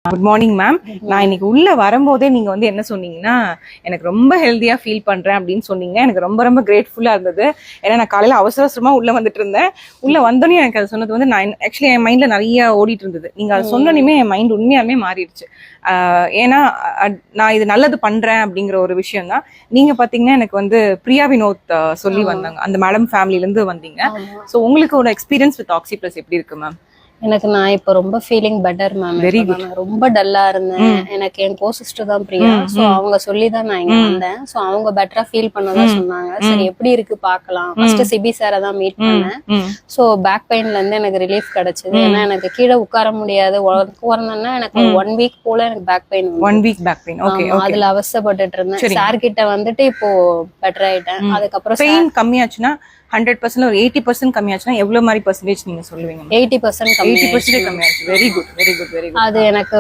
Good morning ma'am. நான் இன்னைக்கு உள்ள வரும்போதே நீங்க வந்து என்ன சொன்னீங்கன்னா, எனக்கு ரொம்ப ஹெல்தியா ஃபீல் பண்றேன் அப்படின்னு சொன்னீங்க. எனக்கு ரொம்ப ரொம்ப கிரேட்ஃபுல்லா இருந்தது. ஏன்னா நான் காலையில அவசர அவசரமா உள்ள வந்துட்டு இருந்தேன். உள்ள வந்தோடனே எனக்கு அது சொன்னது வந்து நான் ஆக்சுவலி என் மைண்ட்ல நிறைய ஓடிட்டு இருந்தது. நீங்க அதை சொன்னோன்னே என் மைண்ட் உண்மையாலுமே மாறிடுச்சு. ஏன்னா நான் இது நல்லது பண்றேன் அப்படிங்கிற ஒரு விஷயம் தான். நீங்க பாத்தீங்கன்னா எனக்கு வந்து பிரியா வினோத் சொல்லி வந்தாங்க. அந்த மேடம் ஃபேமிலில இருந்து வந்தீங்க. ஸோ உங்களுக்கு ஒரு எக்ஸ்பீரியன்ஸ் வித் ஆக்சி பிளஸ் எப்படி இருக்கு மேம்? எனக்கு நான் இப்ப ரொம்ப ஃபீலிங் பெட்டர் மேம். நான் ரொம்ப டல்லா இருந்தேன். எனக்கு என் கோ சிஸ்டர் தான் பிரியா. சோ அவங்க சொல்லிதான் நான் இங்க வந்தேன். சோ அவங்க பெட்டரா ஃபீல் பண்ணதான் சொன்னாங்க. சரி எப்படி இருக்கு பாக்கலாம். ஃபர்ஸ்ட் சிபி சாரை தான் மீட் பண்ணேன். சோ பேக் பெயின்ல இருந்து எனக்கு ரிலீஃப் கிடைச்சது. ஏன்னா எனக்கு கீழே உட்கார முடியாது. உட்கார்ந்தேன்னா எனக்கு 1 வீக் போல எனக்கு back pain. 1 week back pain. Okay. அதுல அவசப்பட்டுட்டு இருந்தேன். சார் கிட்ட வந்துட்டு இப்போ பெட்டர் ஆயிட்டேன். அதுக்கப்புறம் பெயின் கம்மியாச்சுன்னா 100% ஒரு 80% கம்மியாச்சுன்னா எவ்வளவு மாதிரி பர்சன்டேஜ் நீங்க சொல்லுவீங்க? 80% கம்மியாச்சு. Very good very good very good. அது எனக்கு